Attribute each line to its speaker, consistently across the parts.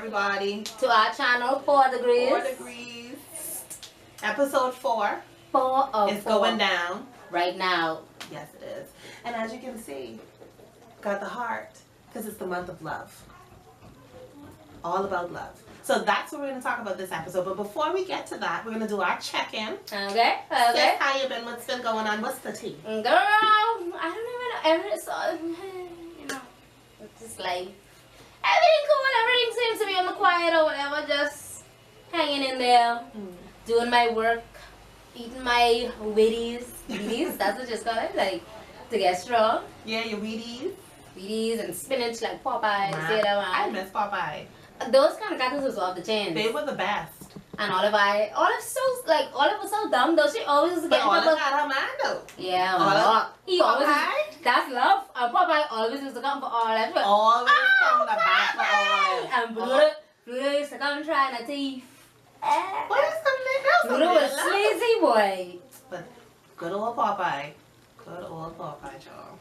Speaker 1: everybody
Speaker 2: to our channel, 4 Degrees.
Speaker 1: 4 Degrees. Episode 4 is going down
Speaker 2: right now.
Speaker 1: Yes, it is. And as you can see, got the heart because it's the month of love. All about love. So that's what we're going to talk about this episode. But before we get to that, we're going to do our check-in.
Speaker 2: Okay.
Speaker 1: Sis, how you been? What's been going on? What's the tea?
Speaker 2: Girl, I don't even know. It's just like everything cool. Everything seems to be on the quiet or whatever. Just hanging in there, doing my work, eating my Wheaties. Wheaties, that's what you call it, like to get strong.
Speaker 1: Yeah, your Wheaties.
Speaker 2: Wheaties and spinach like Popeye.
Speaker 1: I miss Popeye.
Speaker 2: Those kind of cartoons was off the chain.
Speaker 1: They were the best.
Speaker 2: And Olive was so dumb though. She always was getting
Speaker 1: Olive had her man though.
Speaker 2: Yeah,
Speaker 1: Olive.
Speaker 2: he always that's love. And Popeye always used to come for Olive.
Speaker 1: Always come the back for Olive.
Speaker 2: And Pluto used to come trying to teeth.
Speaker 1: What is something else?
Speaker 2: Pluto was sleazy boy.
Speaker 1: But good old Popeye. Good old Popeye, y'all.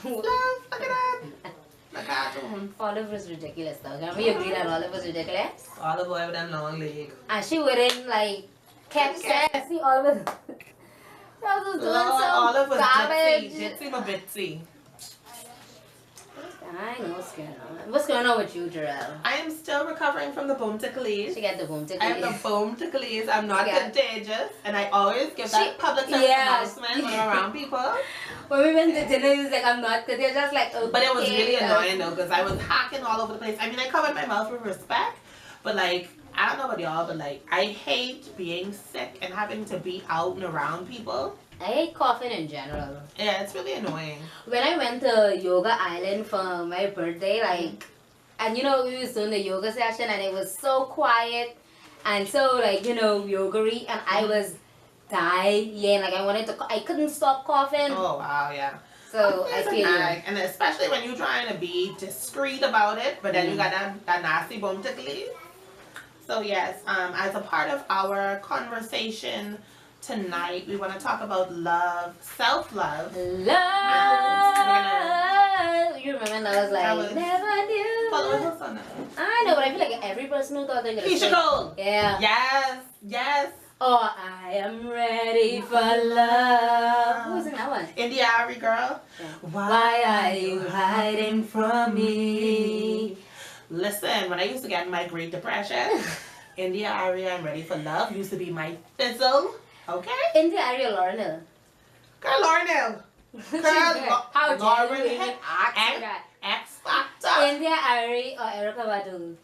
Speaker 1: Love, look at that. The cartoon.
Speaker 2: Olive was ridiculous though. Can we agree that Olive was ridiculous?
Speaker 1: Olive boy with them long legs.
Speaker 2: And she wouldn't like catch that. See Olive was doing
Speaker 1: Olive was
Speaker 2: garbage.
Speaker 1: Jitsy my bitsy.
Speaker 2: I know what's going on. What's going on with you, Jarrell?
Speaker 1: I am still recovering from the boom ticklies.
Speaker 2: She got the boom ticklies.
Speaker 1: I have the boom ticklies. I'm not contagious. And I always give that public announcement when I'm around people.
Speaker 2: When we went to dinner, he was like, I'm not contagious. Just like, okay.
Speaker 1: But it was really annoying though, because I was hacking all over the place. I mean, I covered my mouth with respect. But like, I don't know about y'all, but like, I hate being sick and having to be out and around people.
Speaker 2: I hate coughing in general.
Speaker 1: Yeah, it's really annoying.
Speaker 2: When I went to Yoga Island for my birthday, like, and you know, we was doing the yoga session and it was so quiet and so like, you know, yoga-y, and I was dying. Like I couldn't stop coughing.
Speaker 1: Oh wow, yeah.
Speaker 2: So I feel you.
Speaker 1: And especially when you're trying to be discreet about it, but then you got that nasty bum ticklies. So yes, as a part of our conversation tonight, we want to talk about love, self-love.
Speaker 2: You remember that was like, never knew. I know, but I feel like every person who thought they could
Speaker 1: Keisha Cole.
Speaker 2: Yeah.
Speaker 1: Yes, yes.
Speaker 2: Oh, I am ready for love. Who was in that one?
Speaker 1: India Ari girl.
Speaker 2: Yeah. Why are you hiding from me?
Speaker 1: Listen, when I used to get my Great Depression, India Ari, I'm ready for love used to be my fizzle. Okay?
Speaker 2: India Ari or Lauryn Hill?
Speaker 1: Girl, Lauryn Hill. Girl, Lauryn Hill. X Factor.
Speaker 2: India Ari or Erykah Badu?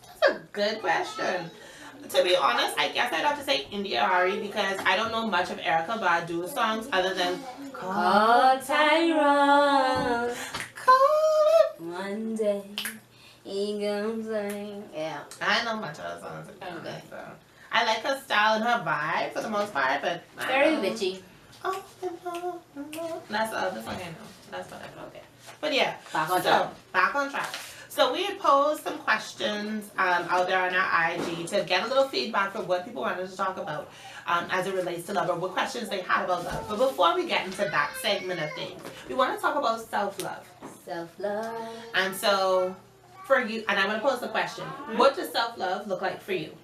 Speaker 1: That's a good question. To be honest, I guess I'd have to say India Ari because I don't know much of Erykah Badu songs other than
Speaker 2: Call Tyrone.
Speaker 1: Call it.
Speaker 2: One day he gonna sing. Yeah.
Speaker 1: I know much of the songs. Okay. So. I like her style and her vibe for the most part, but
Speaker 2: very bitchy.
Speaker 1: Oh, that's the song I know. That's what I know. Okay. But yeah, back on track. So we had posed some questions out there on our IG to get a little feedback for what people wanted to talk about as it relates to love, or what questions they had about love. But before we get into that segment of things, we want to talk about self-love.
Speaker 2: Self-love.
Speaker 1: And so for you, and I'm going to pose the question, what does self-love look like for you?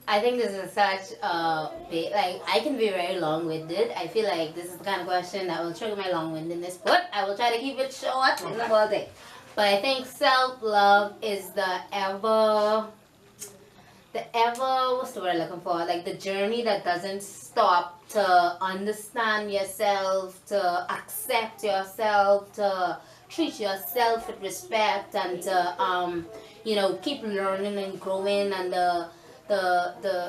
Speaker 2: I think this is such a big, like, I can be very long-winded. I feel like this is the kind of question that will trigger my long-windedness, but I will try to keep it short in the whole thing. But I think self-love is the ever, what's the word I'm looking for? Like the journey that doesn't stop to understand yourself, to accept yourself, to treat yourself with respect, and to, you know, keep learning and growing, and the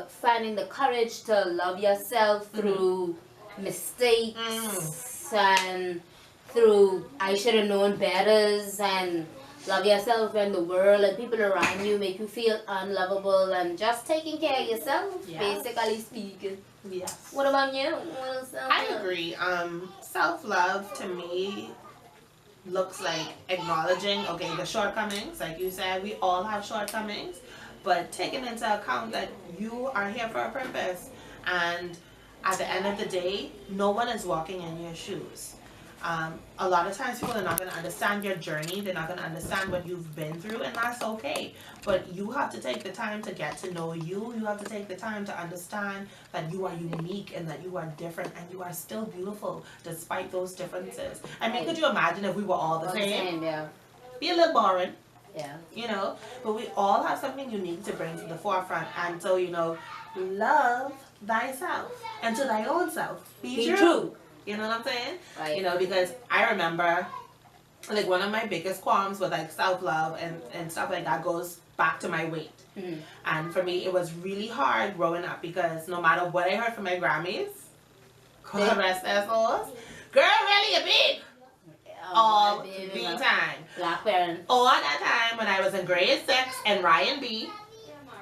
Speaker 2: finding the courage to love yourself through mistakes and through I should have known betters, and love yourself when the world and people around you make you feel unlovable, and just taking care of yourself, basically speaking.
Speaker 1: Yes.
Speaker 2: What about you?
Speaker 1: I agree. Self-love to me looks like acknowledging, okay, the shortcomings. Like you said, we all have shortcomings, but taking into account that you are here for a purpose, and at the end of the day, no one is walking in your shoes. A lot of times people are not going to understand your journey. They're not going to understand what you've been through, and that's okay. But you have to take the time to get to know you. You have to take the time to understand that you are unique and that you are different and you are still beautiful despite those differences. I mean, could you imagine if we were all the same?
Speaker 2: Yeah.
Speaker 1: Be a little boring.
Speaker 2: Yeah.
Speaker 1: You know, but we all have something unique to bring to the forefront. And so, you know, love thyself and to thy own self. Be true. You know what I'm saying?
Speaker 2: Right.
Speaker 1: You know, because I remember, like, one of my biggest qualms with, like, self-love and stuff like that goes back to my weight.
Speaker 2: Mm-hmm.
Speaker 1: And for me, it was really hard growing up because no matter what I heard from my Grammys, God rest their souls, girl, really, you big. All the time.
Speaker 2: Black parents.
Speaker 1: All that time when I was in grade 6 and Ryan B.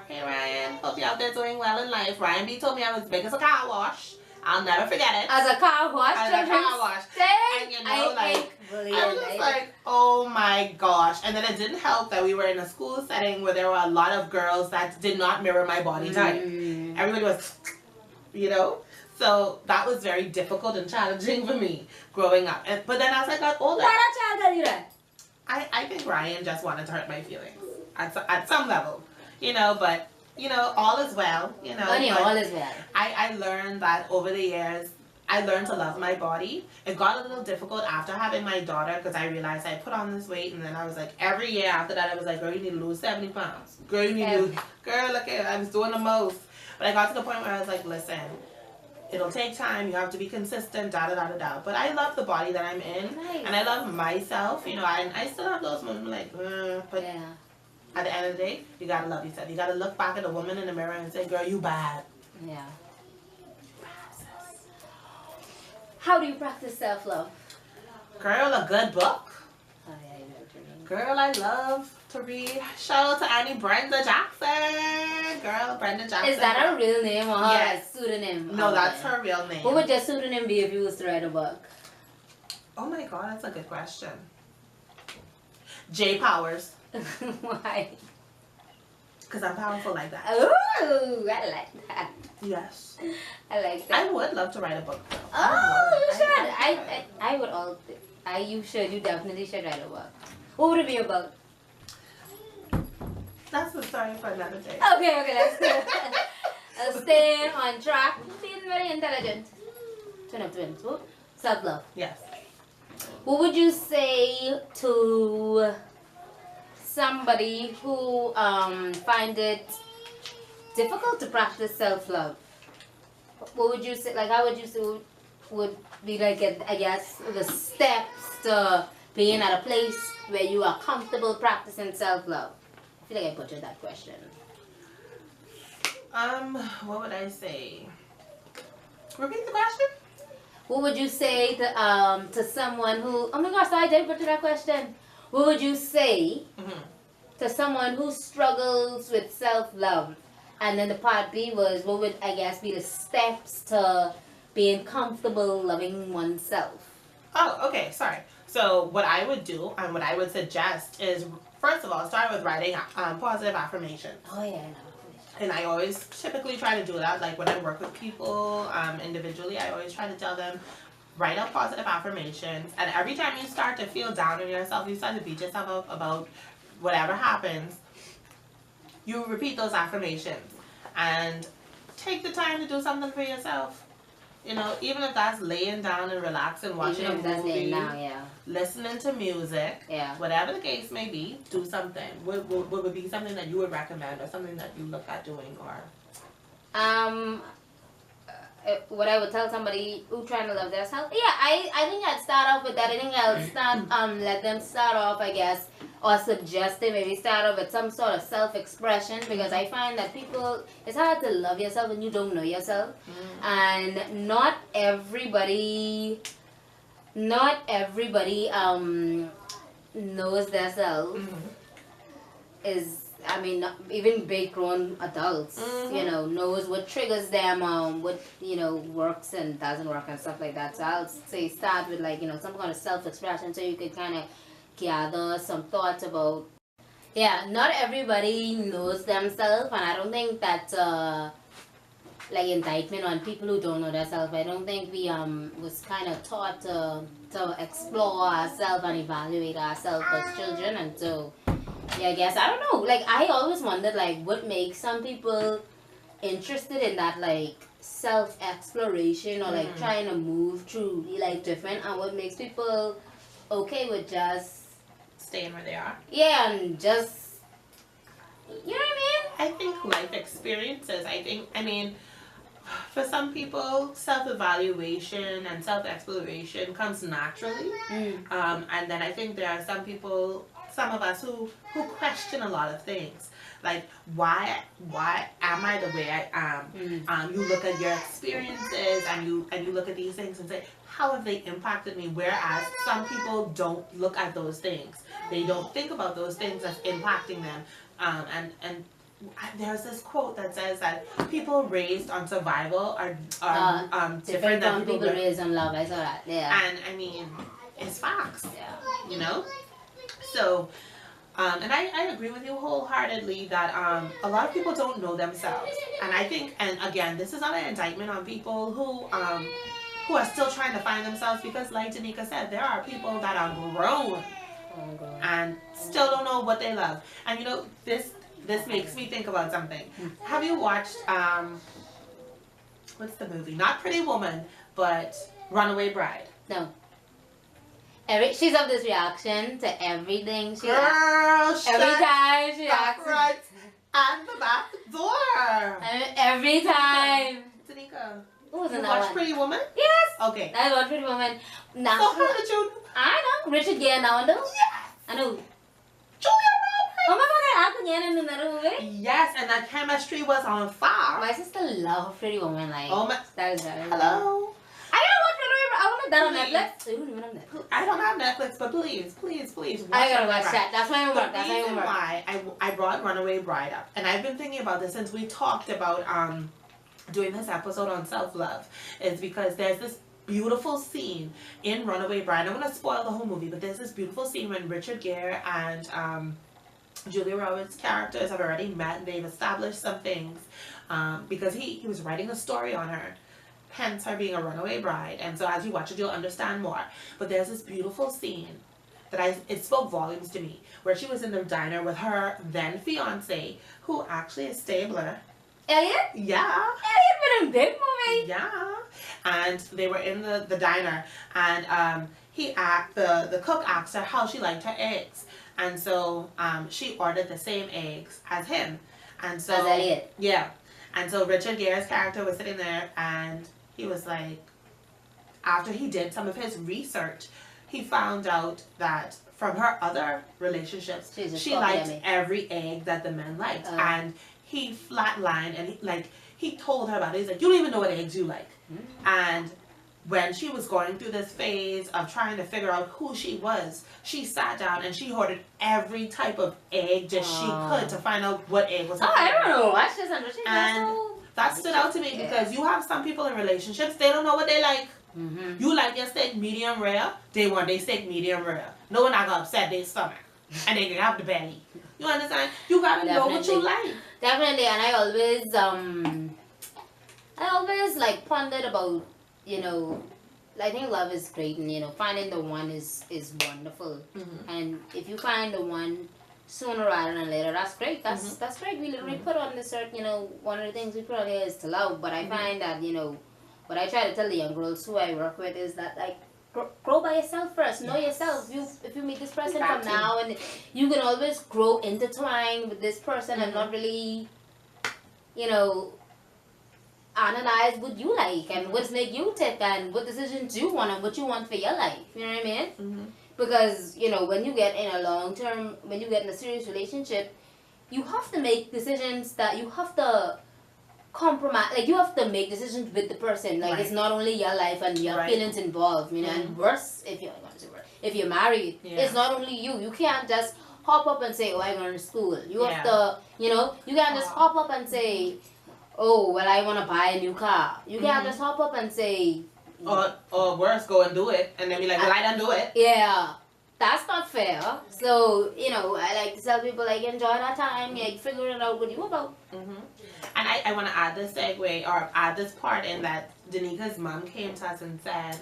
Speaker 1: Hey Ryan, hope you out there doing well in life. Ryan B told me I was big as a car wash. I'll never forget it.
Speaker 2: As a car wash?
Speaker 1: As a car wash. And you know, I was just like, oh my gosh. And then it didn't help that we were in a school setting where there were a lot of girls that did not mirror my body type. Everybody was, you know. So that was very difficult and challenging for me growing up. But then as I got older,
Speaker 2: why that child tell you that?
Speaker 1: I think Ryan just wanted to hurt my feelings at some level, you know. But you know, all is well, you know.
Speaker 2: All is well.
Speaker 1: I learned that over the years. I learned to love my body. It got a little difficult after having my daughter because I realized I put on this weight, and then I was like, every year after that, I was like, girl, you need to lose 70 pounds. Girl, you need to lose. Girl, look at, I was doing the most. But I got to the point where I was like, listen. It'll take time. You have to be consistent, da-da-da-da-da. But I love the body that I'm in.
Speaker 2: Nice.
Speaker 1: And I love myself. You know, I still have those moments like, but at the end of the day, you got to love yourself. You got to look back at a woman in the mirror and say, girl, you bad.
Speaker 2: Yeah. How do you practice self-love?
Speaker 1: Girl, a good book.
Speaker 2: Oh, yeah, you know what you mean.
Speaker 1: Girl, I love to read. Shout out to Annie Brenda Jackson. Girl, Brenda Jackson.
Speaker 2: Is that her real name or her
Speaker 1: Yes.
Speaker 2: pseudonym?
Speaker 1: No, that's her real name.
Speaker 2: What would your pseudonym be if you was to write a book?
Speaker 1: Oh my God, that's a good question. J Powers.
Speaker 2: Why?
Speaker 1: Because I'm powerful like that.
Speaker 2: Ooh, I like that.
Speaker 1: Yes.
Speaker 2: I like that.
Speaker 1: I would love to write a book though.
Speaker 2: Oh, you should. I would all. You should. You definitely should write a book. What would it be about?
Speaker 1: That's the story for another day.
Speaker 2: Okay, let's stay on track. Being very intelligent. Twin of twins. Self-love.
Speaker 1: Yes.
Speaker 2: What would you say to somebody who find it difficult to practice self-love? What would you say? Like, how would you say would be like, I guess, the steps to being at a place where you are comfortable practicing self-love? I feel like I butchered that question.
Speaker 1: What would I say? Repeat the question.
Speaker 2: What would you say to someone who? Oh my gosh, I did butcher that question. What would you say to someone who struggles with self-love? And then the part B was, what would, I guess, be the steps to being comfortable loving oneself?
Speaker 1: Oh, okay, sorry. So what I would do and what I would suggest is, first of all, start with writing positive affirmations.
Speaker 2: Oh, yeah, I know.
Speaker 1: And I always typically try to do that. Like when I work with people individually, I always try to tell them, write out positive affirmations. And every time you start to feel down on yourself, you start to beat yourself up about whatever happens, you repeat those affirmations. And take the time to do something for yourself. You know, even if that's laying down and relaxing, watching a movie, listening to music, whatever the case may be, do something. What would be something that you would recommend or something that you look at doing? Or
Speaker 2: what I would tell somebody who trying to love themselves, I think I'd start off with that. I think I'll start let them start off, I guess, or suggest they maybe start off with some sort of self-expression, because I find that people, it's hard to love yourself when you don't know yourself. And not everybody knows themselves. I mean, even big grown adults, you know, knows what triggers them, what, you know, works and doesn't work and stuff like that. So I'll say start with, like, you know, some kind of self-expression so you can kind of gather some thoughts about, not everybody knows themselves, and I don't think that like indictment on people who don't know themselves. I don't think we was kind of taught to explore ourselves and evaluate ourselves as children, and so yeah, I guess I don't know. Like I always wondered like what makes some people interested in that like self exploration or like trying to move through like different, and what makes people okay with just
Speaker 1: staying where they are.
Speaker 2: Yeah, and just you know what
Speaker 1: I think life experiences. I mean, for some people, self-evaluation and self-exploration comes naturally. And then I think there are some people, some of us who question a lot of things. Like, why am I the way I am? You look at your experiences and you look at these things and say, how have they impacted me? Whereas some people don't look at those things. They don't think about those things as impacting them. And there's this quote that says that people raised on survival are different than
Speaker 2: people raised on love. I saw that. Yeah.
Speaker 1: And I mean, it's facts.
Speaker 2: Yeah.
Speaker 1: You know? So, and I agree with you wholeheartedly that a lot of people don't know themselves. And I think, and again, this is not an indictment on people who are still trying to find themselves, because like Danica said, there are people that are grown and still don't know what they love. And you know, this makes me think about something. Have you watched what's the movie? Not Pretty Woman, but Runaway Bride.
Speaker 2: No. She's of this reaction to everything.
Speaker 1: Girl,
Speaker 2: every time she acts
Speaker 1: right at the back door.
Speaker 2: Every time.
Speaker 1: Danica,
Speaker 2: Who was in
Speaker 1: you
Speaker 2: that
Speaker 1: watch
Speaker 2: one?
Speaker 1: Pretty Woman?
Speaker 2: Yes.
Speaker 1: Okay.
Speaker 2: I watch Pretty Woman. Now,
Speaker 1: So how did you?
Speaker 2: I know Richard Gere now, though.
Speaker 1: Yes.
Speaker 2: I know.
Speaker 1: Julia Roberts.
Speaker 2: Oh my God, I act again in another movie.
Speaker 1: Yes, and that chemistry was on fire.
Speaker 2: My sister loves Pretty Woman. Like,
Speaker 1: Oh my.
Speaker 2: that is very
Speaker 1: Hello.
Speaker 2: I don't watch Pretty Woman. I want that on
Speaker 1: Please.
Speaker 2: Netflix. I don't even have Netflix.
Speaker 1: I don't have Netflix, but please watch
Speaker 2: I gotta
Speaker 1: Runaway
Speaker 2: watch
Speaker 1: Bride.
Speaker 2: that. That's my
Speaker 1: The
Speaker 2: homework. That's my
Speaker 1: reason
Speaker 2: homework.
Speaker 1: why I brought Runaway Bride up, and I've been thinking about this since we talked about doing this episode on self-love, is because there's this beautiful scene in Runaway Bride. I'm gonna spoil the whole movie, but there's this beautiful scene when Richard Gere and Julia Roberts' characters have already met and they've established some things because he was writing a story on her, hence her being a runaway bride. And so as you watch it, you'll understand more. But there's this beautiful scene that it spoke volumes to me, where she was in the diner with her then fiance, who actually is Stabler.
Speaker 2: Elliot?
Speaker 1: Yeah.
Speaker 2: Elliot been in big movie.
Speaker 1: Yeah. And they were in the diner, and the cook asked her how she liked her eggs. And so she ordered the same eggs as him. And so
Speaker 2: As Elliot.
Speaker 1: Yeah. And so Richard Gere's character was sitting there, and he was like, after he did some of his research, he found out that from her other relationships, she liked every egg that the men liked. And he flatlined, and he told her about it. He's like, you don't even know what eggs you like. And when she was going through this phase of trying to figure out who she was, she sat down and she ordered every type of egg she could to find out what egg was her favorite.
Speaker 2: I don't know. Watch this under.
Speaker 1: And that stood out to me because you have some people in relationships, they don't know what they like. You like your steak medium rare, they want their steak medium rare. No one not gonna upset their stomach, and they can have the belly. You understand? You gotta know what you like.
Speaker 2: Definitely, and I always like pondered about, you know, I think love is great, and you know, finding the one is wonderful. And if you find the one sooner rather than later, that's great. That's great. We literally put on this earth, you know, one of the things we put on here is to love. But I find that, you know, what I try to tell the young girls who I work with is that, like, grow by yourself first. Know yourself. If you meet this person from now, and you can always grow intertwined with this person and not really, you know, analyze what you like and what's make you tick and what decisions you want and what you want for your life. You know what I mean? Because, you know, when you get in a serious relationship, you have to make decisions that you have to compromise. Like, you have to make decisions with the person. Like, it's not only your life and your feelings involved, you know. And worse, if you're married, it's not only you. You can't just hop up and say, oh, I'm going to school. You have to, you know, you can't just hop up and say, oh, well, I want to buy a new car. You can't just hop up and say...
Speaker 1: Or worse, go and do it, and then be like, well, I done do it.
Speaker 2: Yeah, that's not fair. So, you know, I like to tell people, like, enjoy that time, like, figuring out what you about.
Speaker 1: And I want to add this segue or add this part in that Danika's mom came to us and said,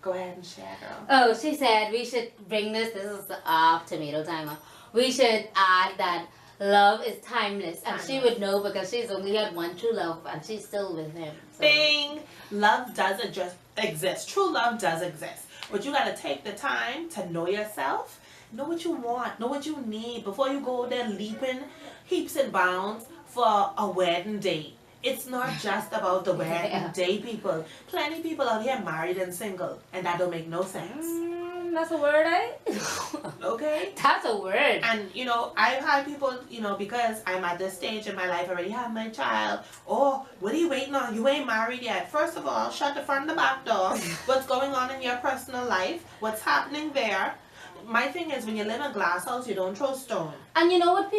Speaker 1: go ahead and share, girl.
Speaker 2: Oh, she said we should bring this is the tomato timer. We should add that love is timeless. And she would know because she's only had one true love and she's still with him. So.
Speaker 1: Bing! Love doesn't just exist. True love does exist. But you got to take the time to know yourself. Know what you want. Know what you need before you go there leaping heaps and bounds for a wedding day. It's not just about the wedding day, people. Plenty people out here married and single, and that don't make no sense.
Speaker 2: That's a word, eh?
Speaker 1: Okay?
Speaker 2: That's a word.
Speaker 1: And, you know, I've had people, you know, because I'm at this stage in my life, I already have my child. Oh, what are you waiting on? You ain't married yet. First of all, shut the front and the back door. What's going on in your personal life? What's happening there? My thing is, when you live in a glass house, you don't throw stone.
Speaker 2: And you know what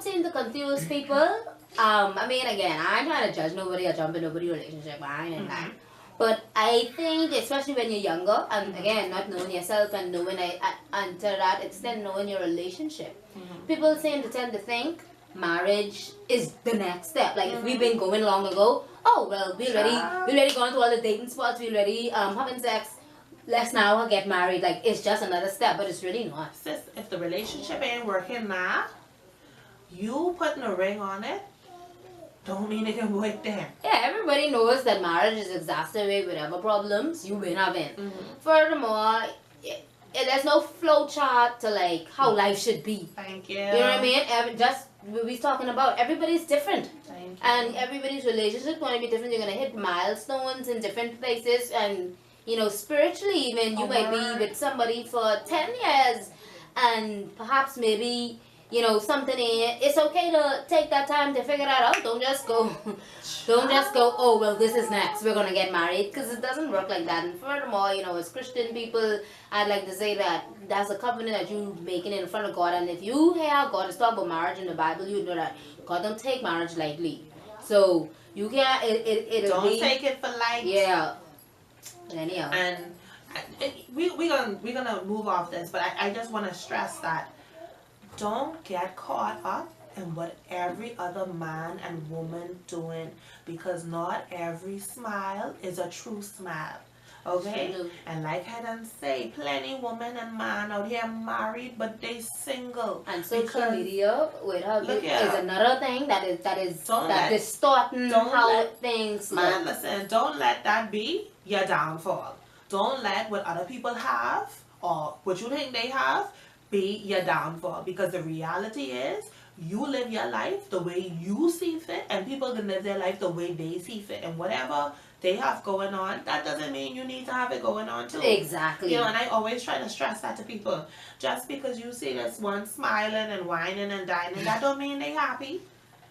Speaker 2: seems to confuse people? I mean, again, I'm trying to judge nobody or jump in nobody's relationship. I ain't in that. But I think, especially when you're younger, and again, not knowing yourself and knowing, and to that extent, knowing your relationship, people tend to think marriage is the next step. Like, if we've been going long ago, oh, well, we already gone to all the dating spots, we already having sex, let's now get married. Like, it's just another step, but it's really not.
Speaker 1: Sis, if the relationship ain't working now, you putting a ring on it, don't mean it can work there.
Speaker 2: Yeah, everybody knows that marriage is exacerbate whatever problems you been having. Furthermore, there's no flow chart to like how life should be.
Speaker 1: Thank you.
Speaker 2: You know what I mean? Just we talking about everybody's different.
Speaker 1: Thank you.
Speaker 2: And everybody's relationship going to be different. You're going to hit milestones in different places, and you know, spiritually even you might be with somebody for 10 years, and perhaps maybe, you know, something it's okay to take that time to figure that out. Don't just go, oh, well, this is next, we're going to get married, because it doesn't work like that. And furthermore, you know, as Christian people, I'd like to say that that's a covenant that you making in front of God. And if you hear God is talking about marriage in the Bible, you know that God don't take marriage lightly. So you can't,
Speaker 1: don't take it for light.
Speaker 2: Yeah. Anyhow.
Speaker 1: And we're gonna move off this, but I just want to stress that don't get caught up in what every other man and woman doing, because not every smile is a true smile. Okay? And like I done say, plenty women and man out here married, but they single.
Speaker 2: And social media with her is another thing that is distorting how things look.
Speaker 1: Man, listen, don't let that be your downfall. Don't let what other people have or what you think they have be your downfall, because the reality is you live your life the way you see fit, and people can live their life the way they see fit, and whatever they have going on, that doesn't mean you need to have it going on too.
Speaker 2: Exactly.
Speaker 1: You know, and I always try to stress that to people. Just because you see this one smiling and whining and dining, that don't mean they happy.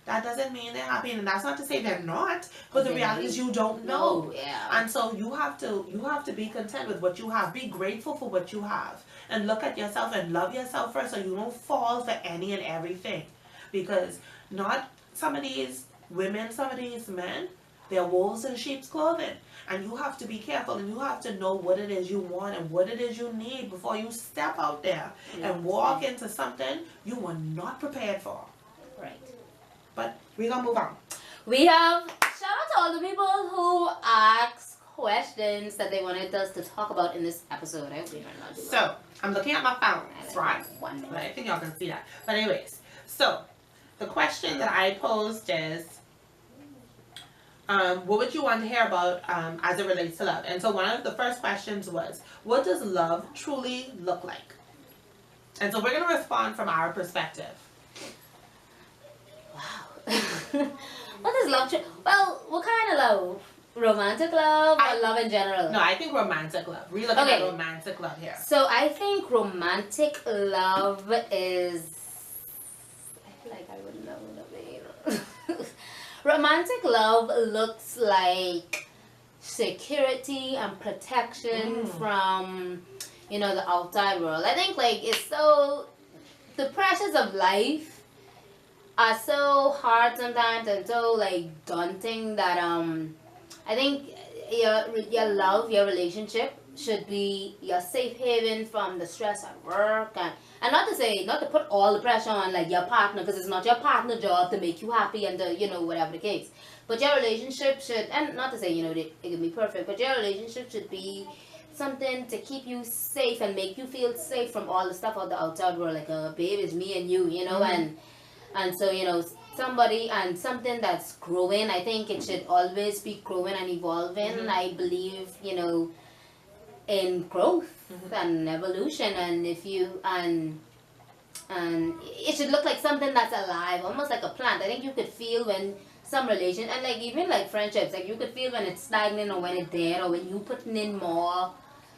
Speaker 1: That doesn't mean they're happy, and that's not to say they're not, but the reality is you don't know. And so you have to be content with what you have. Be grateful for what you have, and look at yourself and love yourself first, so you don't fall for any and everything. Because not some of these women, some of these men, they're wolves in sheep's clothing, and you have to be careful, and you have to know what it is you want and what it is you need before you step out there and walk into something you were not prepared for.
Speaker 2: Right.
Speaker 1: But we're gonna move on.
Speaker 2: We have shout out to all the people who asked questions that they wanted us to talk about in this episode.
Speaker 1: So I'm looking at my phone, right? I think y'all can see that. But anyways, so the question that I posed is, what would you want to hear about as it relates to love? And so one of the first questions was, what does love truly look like? And so we're going to respond from our perspective.
Speaker 2: Wow. What is love? Well, what kind of love? Romantic love or love in general?
Speaker 1: No, I think romantic love. We're looking at romantic love here.
Speaker 2: So I think romantic love is... I feel like I would know what I mean. Romantic love looks like security and protection from, you know, the outside world. I think like it's so... The pressures of life are so hard sometimes and so like daunting that I think your love, your relationship should be your safe haven from the stress at work, and not to say, not to put all the pressure on like your partner, because it's not your partner job to make you happy and to, whatever the case. But your relationship should, and not to say, it can be perfect, but your relationship should be something to keep you safe and make you feel safe from all the stuff of the outside world, like, babe, it's me and you, and so, somebody and something that's growing. I think it should always be growing and evolving. I believe, in growth and evolution, and if you and it should look like something that's alive, almost like a plant. I think you could feel when some relation, and like even like friendships, like you could feel when it's stagnant or when it's dead or when you putting in more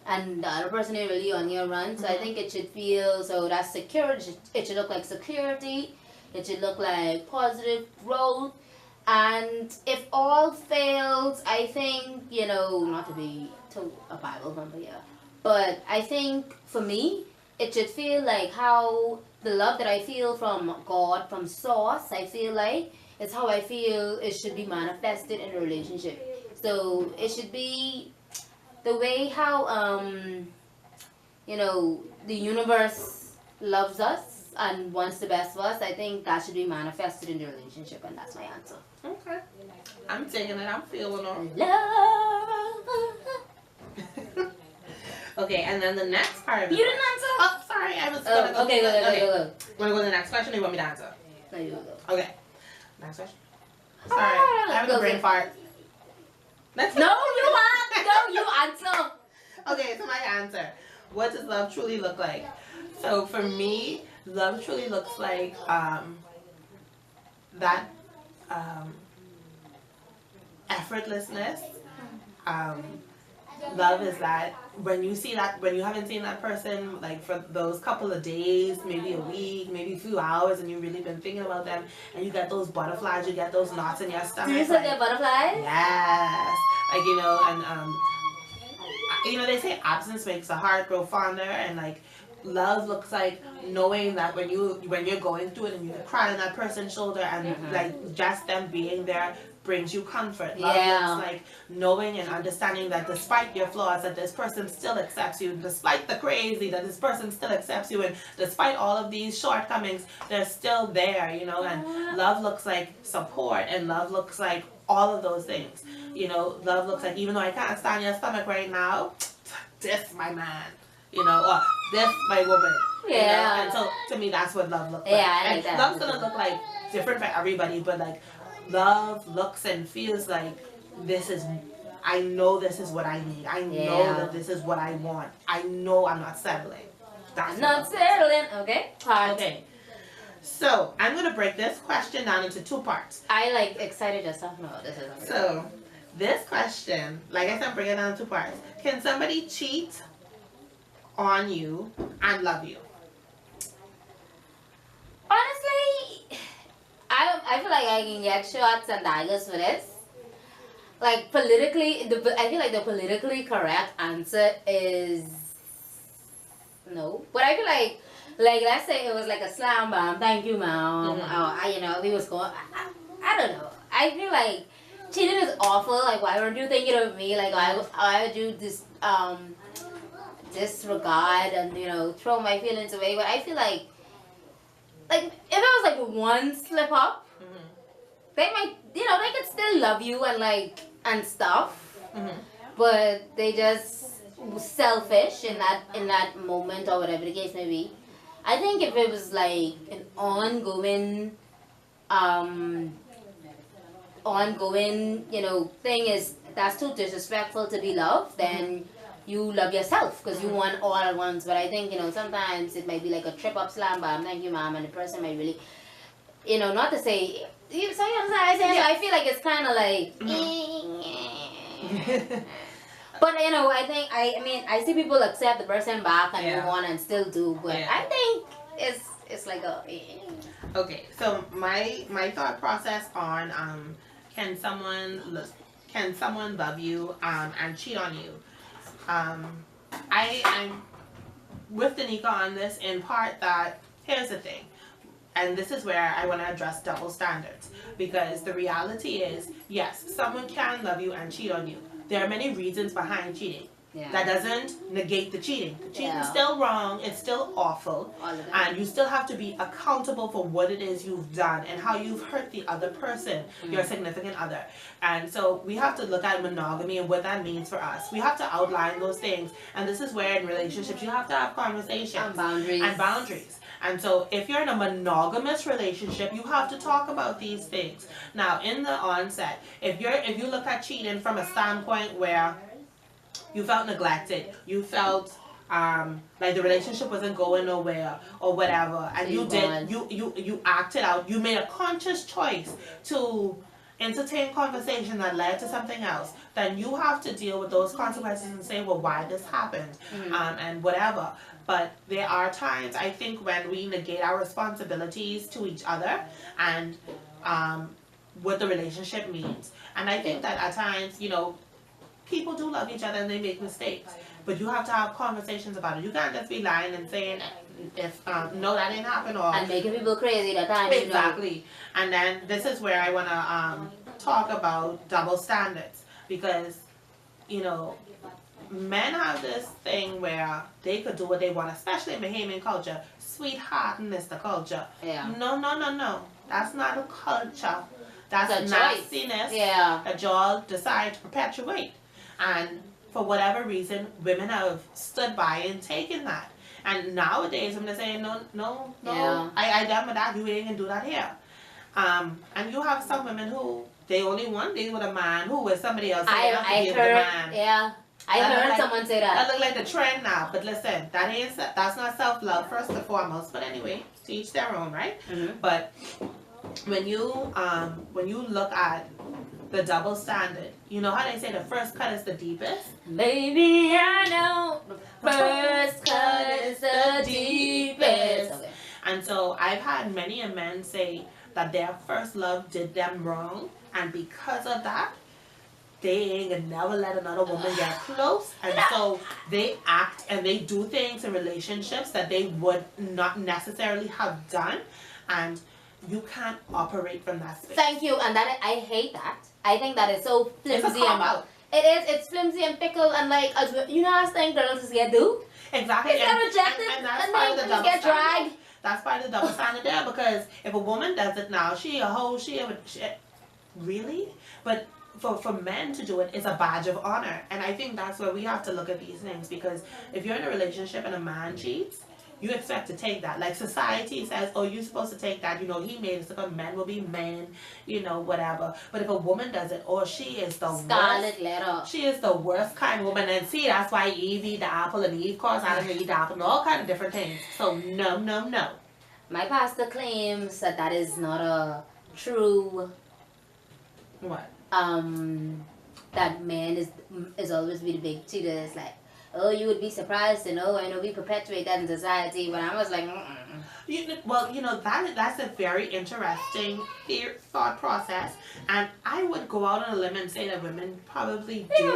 Speaker 2: and the other person is really on your run. So I think it should feel, so that's security. It should look like security. It should look like positive growth. And if all fails, I think, not to be a Bible number here, but I think for me, it should feel like how the love that I feel from God, from Source, I feel like it's how I feel it should be manifested in a relationship. So it should be the way how, the universe loves us and wants the best for us. I think that should be manifested in the relationship, and that's my answer.
Speaker 1: Okay. I'm taking it. I'm feeling it.
Speaker 2: Love.
Speaker 1: Okay, and then the next part of it.
Speaker 2: You didn't answer?
Speaker 1: Oh, sorry. I was gonna go.
Speaker 2: Okay, go.
Speaker 1: Want to go to the next question, or you want me to answer?
Speaker 2: No, you go.
Speaker 1: Okay. Next question. Sorry. I'm having a brain fart. Let's
Speaker 2: No, you answer.
Speaker 1: Okay, so my answer. What does love truly look like? So for me, love truly looks like that effortlessness. Love is that when you haven't seen that person like for those couple of days, maybe a week, maybe a few hours, and you've really been thinking about them, and you get those butterflies, you get those knots in your stomach.
Speaker 2: Do you still get butterflies?
Speaker 1: Yes. Like, and they say absence makes the heart grow fonder, and like love looks like knowing that when you're going through it and you cry on that person's shoulder, and like just them being there brings you comfort. Love looks like knowing and understanding that despite your flaws, that this person still accepts you, despite the crazy, that this person still accepts you, and despite all of these shortcomings, they're still there, and love looks like support, and love looks like all of those things. Love looks like, even though I can't stand your stomach right now, this my man, or this my woman. And so to me, that's what love looks like.
Speaker 2: I like that.
Speaker 1: Love's gonna look like different for everybody, but like love looks and feels like I know this is what I need. I know that this is what I want. I know I'm not settling. That's
Speaker 2: not settling. Okay.
Speaker 1: Okay. So I'm gonna break this question down into two parts.
Speaker 2: I like excited yourself. No, this is
Speaker 1: so this question, like I said, break it down into two parts. Can somebody cheat on you and love you?
Speaker 2: Honestly, I feel like I can get shots and daggers for this. Like politically, I feel like the politically correct answer is no. But I feel like let's say it was like a slam bam, thank you, mom. Or, he was going. I don't know. I feel like cheating is awful. Like, why weren't you thinking of me? Like, why would you disregard and throw my feelings away? But I feel like if it was like one slip up, they might, they could still love you and stuff, but they just selfish in that moment or whatever the case may be. I think if it was like an ongoing thing is that's too disrespectful to be loved, then you love yourself because you want all at once. But I think sometimes it might be like a trip up slam bam, thank you, mom, and the person might really, not to say. So I feel like it's kind of like. But I think I see people accept the person back and move on and still do, but I think it's like a.
Speaker 1: Okay, so my thought process on can someone love you and cheat on you? I'm with Danica on this in part that here's the thing, and this is where I want to address double standards, because the reality is, yes, someone can love you and cheat on you. There are many reasons behind cheating. That doesn't negate the cheating. The cheating is still wrong. It's still awful. And you still have to be accountable for what it is you've done and how you've hurt the other person, your significant other. And so we have to look at monogamy and what that means for us. We have to outline those things. And this is where in relationships you have to have conversations. And boundaries. And so if you're in a monogamous relationship, you have to talk about these things. Now, in the onset, if you look at cheating from a standpoint where you felt neglected, you felt like the relationship wasn't going nowhere or whatever, and you acted out, you made a conscious choice to entertain conversation that led to something else, then you have to deal with those consequences and say, well, why this happened, and whatever. But there are times, I think, when we negate our responsibilities to each other and what the relationship means. And I think that at times, you know, people do love each other and they make mistakes. But you have to have conversations about it. You can't just be lying and saying, if no, that didn't happen, or
Speaker 2: and making people crazy that time.
Speaker 1: Exactly. And then this is where I want to talk about double standards, because, you know, men have this thing where they could do what they want, especially in Bahamian culture. Sweetheart and Mr. culture. No. That's not a culture. That's nastiness that y'all decide to perpetuate. And for whatever reason, women have stood by and taken that. And nowadays, I'm saying, no, I done with that. You ain't gonna do that here. And you have some women who they only want to deal with a man who is somebody else.
Speaker 2: I heard, I heard someone say that.
Speaker 1: That look like the trend now. But listen, that's not self-love first and foremost. But anyway, to each their own, right? But when you look at the double standard, you know how they say the first cut is the deepest?
Speaker 2: Baby, I know the first cut is the deepest. Okay.
Speaker 1: And so I've had many men say that their first love did them wrong, and because of that, they ain't gonna never let another woman get close. And so they act and they do things in relationships that they would not necessarily have done, and you can't operate from that space.
Speaker 2: Thank you. And that I hate that. I think that is so flimsy.
Speaker 1: It's a cop-out.
Speaker 2: It's flimsy and fickle, and like, you know how thing girls just get do?
Speaker 1: Exactly.
Speaker 2: They get rejected
Speaker 1: and that's part of the double
Speaker 2: get dragged.
Speaker 1: That's part of the double standard there, because if a woman does it now, she a hoe, really? But for men to do it is a badge of honor. And I think that's where we have to look at these things, because if you're in a relationship and a man cheats, you expect to take that. Like society says, oh, you're supposed to take that. You know, he made it so men will be men, you know, whatever. But if a woman does it, oh, she is the
Speaker 2: Scarlet letter.
Speaker 1: She is the worst kind of woman. And see, that's why Eve eat the apple and Eve caused Adam to eat the apple and all kind of different things. So no.
Speaker 2: My pastor claims that is not a true.
Speaker 1: What?
Speaker 2: That man is always be the big cheater. It's like, oh, you would be surprised to know, we perpetuate that in society. But I was like,
Speaker 1: well, you know, that's a very interesting thought process, and I would go out on a limb and say that women probably do.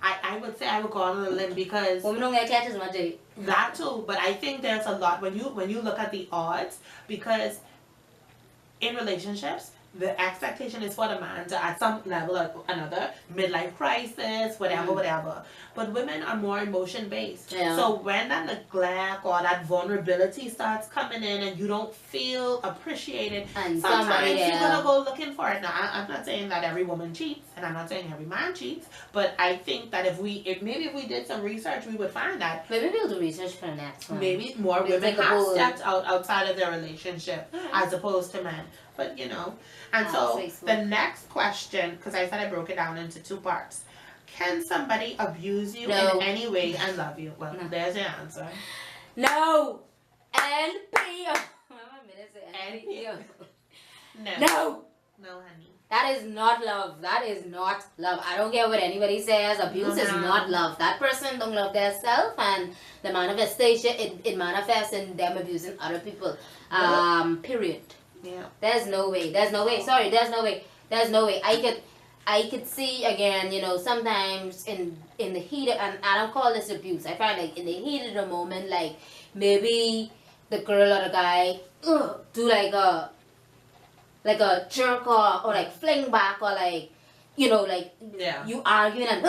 Speaker 1: I would say I would go out on a limb, because
Speaker 2: women don't get catches much.
Speaker 1: That too, but I think there's a lot when you look at the odds, because in relationships, the expectation is for the man to, at some level or another, midlife crisis, whatever. But women are more emotion based.
Speaker 2: Yeah.
Speaker 1: So when that neglect or that vulnerability starts coming in and you don't feel appreciated,
Speaker 2: and
Speaker 1: sometimes you're gonna go looking for it. Now, I'm not saying that every woman cheats, and I'm not saying every man cheats, but I think that if we did some research, we would find that
Speaker 2: maybe we'll do research for the next one.
Speaker 1: Maybe more women have stepped outside of their relationship as opposed to men. But you know, and so the next question, because I said I broke it down into two parts. Can somebody abuse you in any way and love you? Well, there's your answer.
Speaker 2: No. NPO. No.
Speaker 1: No, honey.
Speaker 2: That is not love. That is not love. I don't care what anybody says. Abuse is not love. That person don't love their self, and the manifestation, it manifests in them abusing other people. Period.
Speaker 1: Yeah.
Speaker 2: There's no way. Sorry, there's no way. I could see again, sometimes in the heat of, and I don't call this abuse. I find like in the heat of the moment, like maybe the girl or the guy do like a jerk or like fling back, or like you know, like
Speaker 1: Yeah.
Speaker 2: you arguing and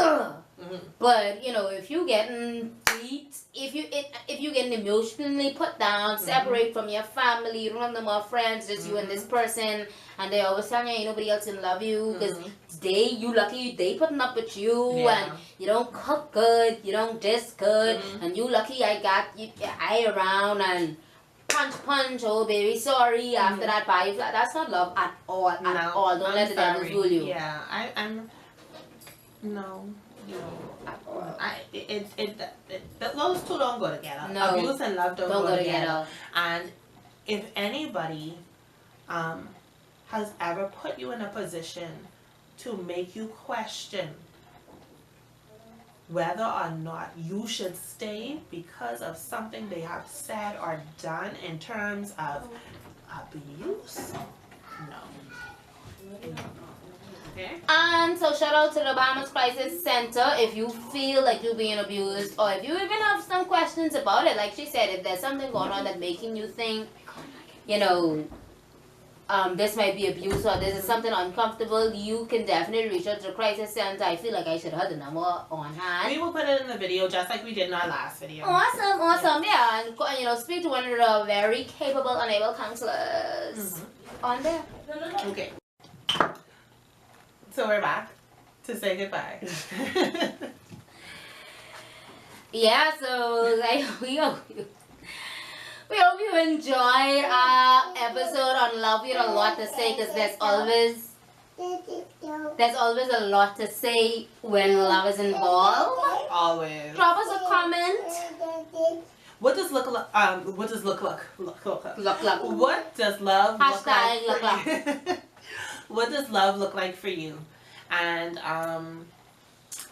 Speaker 1: Mm-hmm.
Speaker 2: but you know, if you getting beat, if you getting emotionally put down, separate from your family, you don't have no more friends, just you and this person, and they always telling you ain't nobody else can love you because you lucky they putting up with you, and you don't cook good, you don't this good, and you lucky I got you I around and punch, oh baby, sorry. After that, buy you flat. That's not love at all. At all. Don't let the devil fool you.
Speaker 1: Yeah, I'm. No. Those two don't go together.
Speaker 2: No,
Speaker 1: abuse and love don't go together. And if anybody has ever put you in a position to make you question whether or not you should stay because of something they have said or done in terms of abuse, no. Okay.
Speaker 2: And so shout out to the Bahamas Crisis Center if you feel like you're being abused, or if you even have some questions about it. Like she said, if there's something going on that's making you think, you know, this might be abuse or this is something uncomfortable, you can definitely reach out to the Crisis Center. I feel like I should have the number on hand.
Speaker 1: We will put it in the video just like we did in our last video.
Speaker 2: Awesome. Yeah, and you know, speak to one of the very capable and able counselors on there.
Speaker 1: Okay. So we're back to say goodbye.
Speaker 2: Yeah, so like we hope you enjoyed our episode on love. We had a lot to say because there's always a lot to say when love is involved.
Speaker 1: Always.
Speaker 2: Drop us a comment.
Speaker 1: What does look like? What does look like? What does love look
Speaker 2: Hashtag
Speaker 1: like? What does love look like for you? And
Speaker 2: how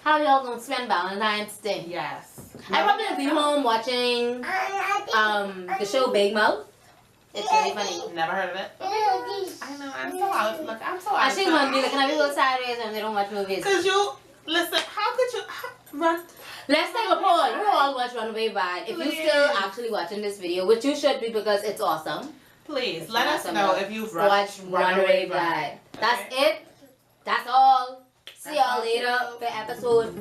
Speaker 2: y'all gonna spend Valentine's Day?
Speaker 1: yes.
Speaker 2: I probably be home watching the show Big Mouth. It's really funny.
Speaker 1: Never heard of it. I know. I'm so out. Look, I'm so out.
Speaker 2: I think gonna be looking at people sideways when they don't watch movies.
Speaker 1: Cause you listen. How could you run?
Speaker 2: Let's take a poll. You all watch Runaway Bride. If you're still actually watching this video, which you should be because it's awesome.
Speaker 1: Please let us know if you've
Speaker 2: watched Runaway Bride. That's it. That's all. See y'all later for episode